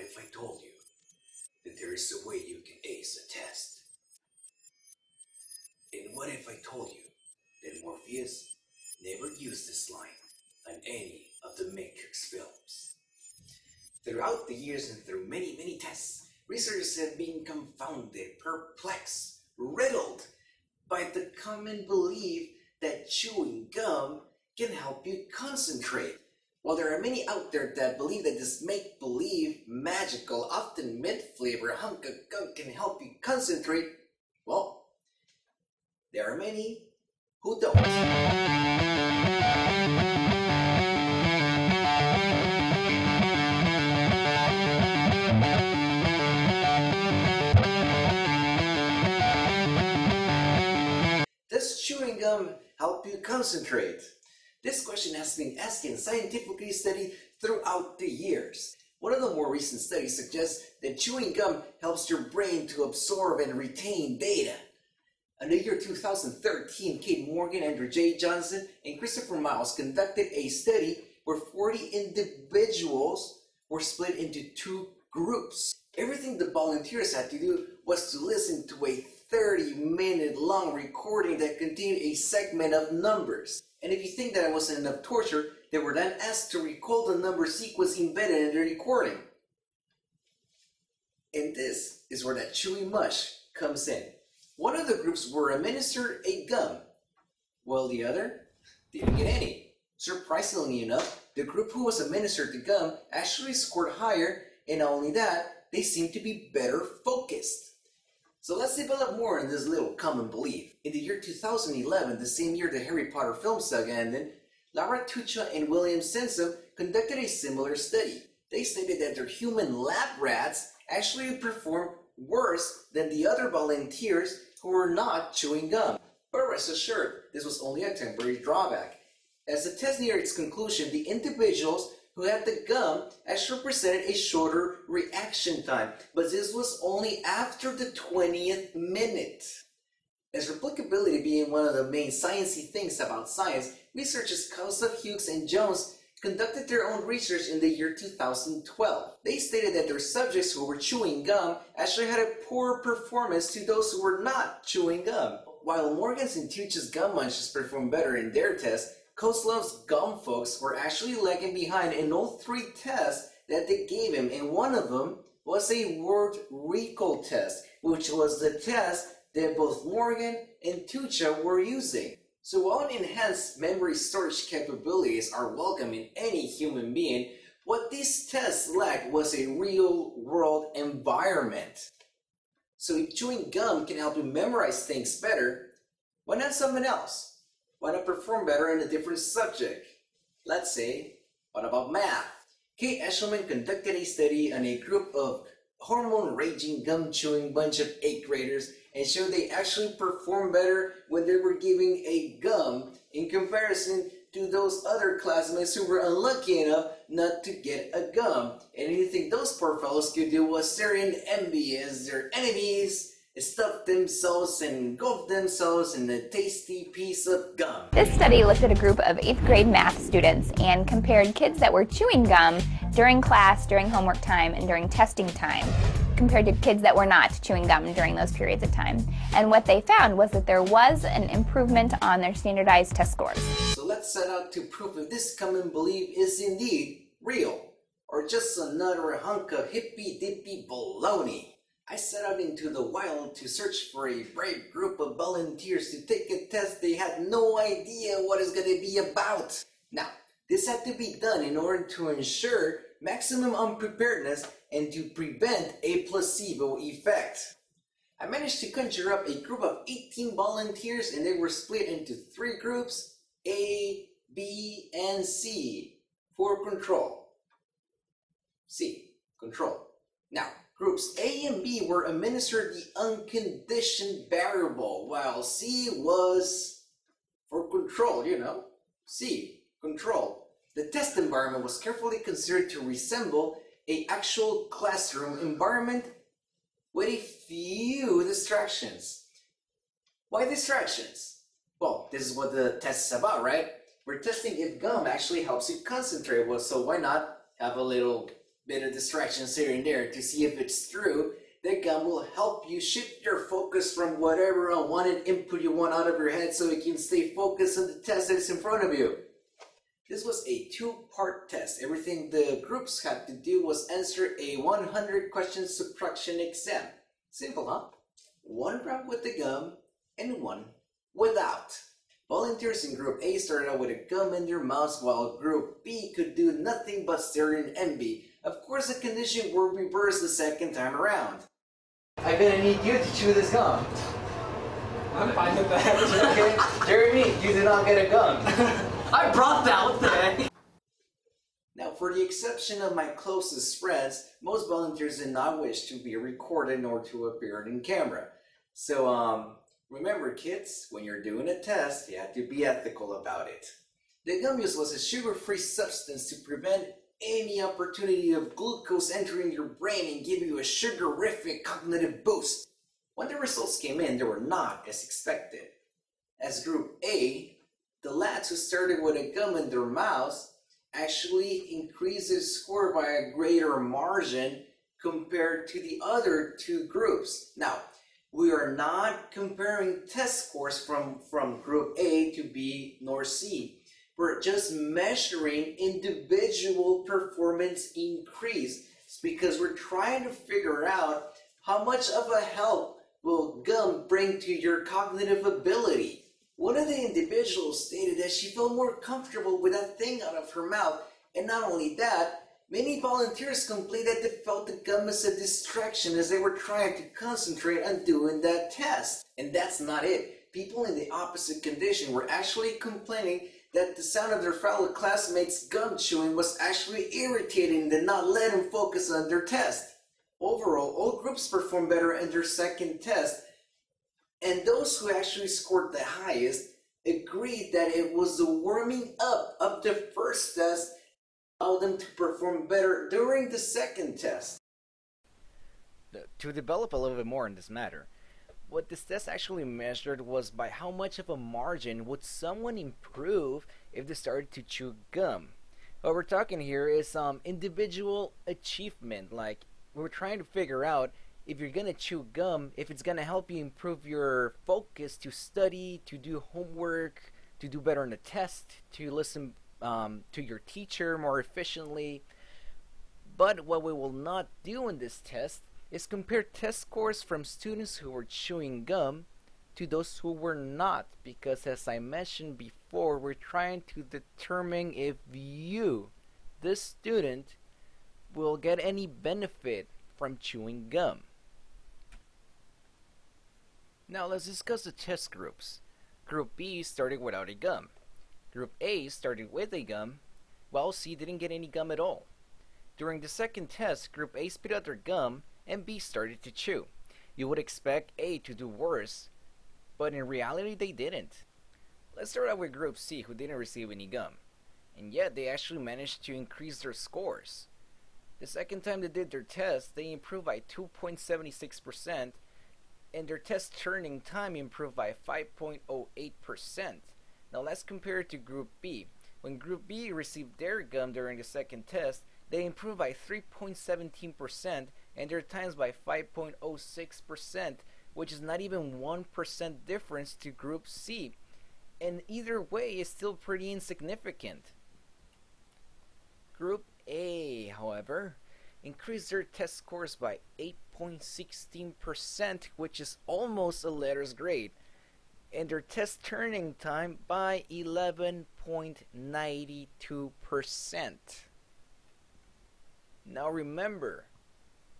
if I told you that there is a way you can ace a test? And what if I told you that Morpheus never used this line on any of the Matrix films? Throughout the years and through many, many tests, researchers have been confounded, perplexed, riddled by the common belief that chewing gum can help you concentrate. While there are many out there that believe that this make-believe, magical, often mint-flavored hunk of gum can help you concentrate, well, there are many who don't. Does chewing gum help you concentrate? This question has been asked and scientifically studied throughout the years. One of the more recent studies suggests that chewing gum helps your brain to absorb and retain data. In the year 2013, Kate Morgan, Andrew J. Johnson, and Christopher Miles conducted a study where 40 individuals were split into two groups. Everything the volunteers had to do was to listen to a 30-minute long recording that contained a segment of numbers. And if you think that it wasn't enough torture, they were then asked to recall the number sequence embedded in the recording. And this is where that chewy mush comes in. One of the groups were administered a gum, while the other didn't get any. Surprisingly enough, the group who was administered the gum actually scored higher, and not only that, they seemed to be better focused. So let's develop more on this little common belief. In the year 2011, the same year the Harry Potter film saga ended, Laura Tuccia and William Sensom conducted a similar study. They stated that their human lab rats actually performed worse than the other volunteers who were not chewing gum. But rest assured, this was only a temporary drawback. As the test neared its conclusion, the individuals who had the gum actually presented a shorter reaction time, but this was only after the 20th minute. As replicability being one of the main sciencey things about science, researchers Kosov, Hughes, and Jones conducted their own research in the year 2012. They stated that their subjects who were chewing gum actually had a poorer performance to those who were not chewing gum. While Morgan's and Tuccia's gum munches performed better in their test, Kozlov's gum folks were actually lagging behind in all three tests that they gave him, and one of them was a word recall test, which was the test that both Morgan and Tuccia were using. So while enhanced memory storage capabilities are welcome in any human being, what these tests lacked was a real-world environment. So if chewing gum can help you memorize things better, why not something else? Why not perform better in a different subject? Let's say, what about math? Kate Eshelman conducted a study on a group of hormone-raging, gum-chewing bunch of 8th graders and showed they actually performed better when they were giving a gum in comparison to those other classmates who were unlucky enough not to get a gum. And anything those poor fellows could do was stare in envy as their enemies stuffed themselves and engulfed themselves in a tasty piece of gum. This study looked at a group of 8th grade math students and compared kids that were chewing gum during class, during homework time, and during testing time, compared to kids that were not chewing gum during those periods of time. And what they found was that there was an improvement on their standardized test scores. So let's set out to prove if this common belief is indeed real, or just another hunk of hippy-dippy baloney. I set out into the wild to search for a brave group of volunteers to take a test they had no idea what it's going to be about. Now, this had to be done in order to ensure maximum unpreparedness and to prevent a placebo effect. I managed to conjure up a group of 18 volunteers, and they were split into 3 groups, A, B, and C, for control. C, control. Now, groups A and B were administered the unconditioned variable, while C was for control, C, control. The test environment was carefully considered to resemble an actual classroom environment with a few distractions. Why distractions? Well, this is what the test is about, right? We're testing if gum actually helps you concentrate, well, so why not have a little Bit of distractions here and there to see if it's true. The gum will help you shift your focus from whatever unwanted input you want out of your head so you can stay focused on the test that's in front of you. This was a two-part test. Everything the groups had to do was answer a 100-question subtraction exam. Simple, huh? One round with the gum and one without. Volunteers in Group A started out with a gum in their mouths while Group B could do nothing but stare in envy. Of course, the condition will reverse the second time around. I'm gonna need you to chew this gum. I'm fine with that. Okay, Jeremy, you did not get a gum. I brought that, what the heck? Now, for the exception of my closest friends, most volunteers did not wish to be recorded nor to appear in camera. So, remember kids, when you're doing a test, you have to be ethical about it. The gum use was a sugar-free substance to prevent any opportunity of glucose entering your brain and give you a sugarific cognitive boost. When the results came in, they were not as expected. As Group A, the lads who started with a gum in their mouths actually increased their score by a greater margin compared to the other two groups. Now, we are not comparing test scores from Group A to B nor C. We're just measuring individual performance increase. It's because we're trying to figure out how much of a help will gum bring to your cognitive ability. One of the individuals stated that she felt more comfortable with that thing out of her mouth, and not only that, many volunteers complained that they felt the gum as a distraction as they were trying to concentrate on doing that test. And that's not it. People in the opposite condition were actually complaining that the sound of their fellow classmates' gum chewing was actually irritating and did not let them focus on their test. Overall, all groups performed better in their second test, and those who actually scored the highest agreed that it was the warming up of the first test that allowed them to perform better during the second test. To develop a little bit more in this matter, what this test actually measured was by how much of a margin would someone improve if they started to chew gum. What we're talking here is individual achievement. Like, we're trying to figure out if you're gonna chew gum, if it's gonna help you improve your focus to study, to do homework, to do better on a test, to listen to your teacher more efficiently. But what we will not do in this test is compare test scores from students who were chewing gum to those who were not, because as I mentioned before, we're trying to determine if you, this student, will get any benefit from chewing gum. Now let's discuss the test groups. Group B started without a gum. Group A started with a gum, while C didn't get any gum at all. During the second test, Group A spit out their gum and B started to chew. You would expect A to do worse, but in reality they didn't. Let's start out with Group C, who didn't receive any gum, and yet they actually managed to increase their scores. The second time they did their test, they improved by 2.76%, and their test turning time improved by 5.08%. Now let's compare it to Group B. When Group B received their gum during the second test, they improved by 3.17% and their times by 5.06%, which is not even 1% difference to Group C. And either way is still pretty insignificant. Group A, however, increased their test scores by 8.16%, which is almost a letter's grade, and their test turning time by 11.92%. Now remember,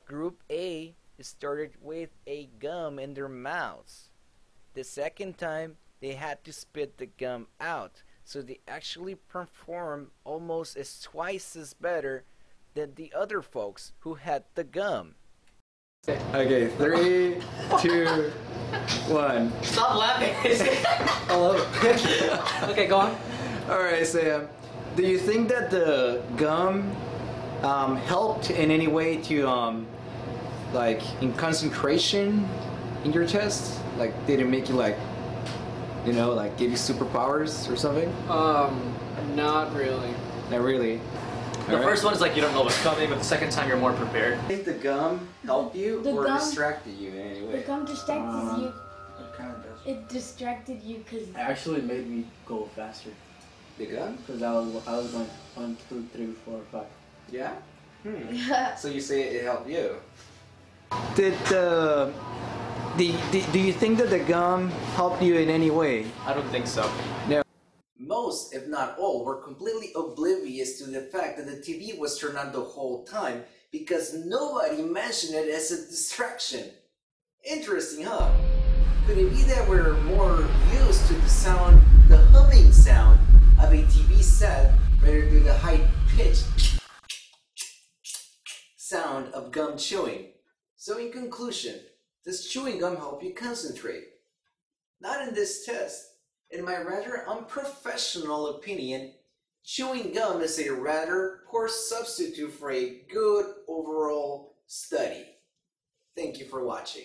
Group A started with a gum in their mouths. The second time, they had to spit the gum out, so they actually performed almost twice as better than the other folks who had the gum. Okay, 3, 2, 1. Stop laughing. Hello. Okay, go on. Alright, so do you think that the gum helped in any way to like in concentration in your test? Like, did it make you like, you know, like give you superpowers or something? Not really. Not really. The Alright. first one is like you don't know what's coming, but the second time you're more prepared. I think the gum helped you The or gum- distracted you in any The way? gum distracted you. It kind of does. It distracted you because It actually made me go faster The gum? because I was going 1, 2, 3, 4, 5. Yeah. So you say it helped you? Do you think that the gum helped you in any way? I don't think so. Most, if not all, were completely oblivious to the fact that the TV was turned on the whole time because nobody mentioned it as a distraction. Interesting, huh? Could it be that we're more used to the humming sound of a TV set rather than the high-pitched sound of gum chewing? So in conclusion, does chewing gum help you concentrate? Not in this test. In my rather unprofessional opinion, chewing gum is a rather poor substitute for a good overall study. Thank you for watching.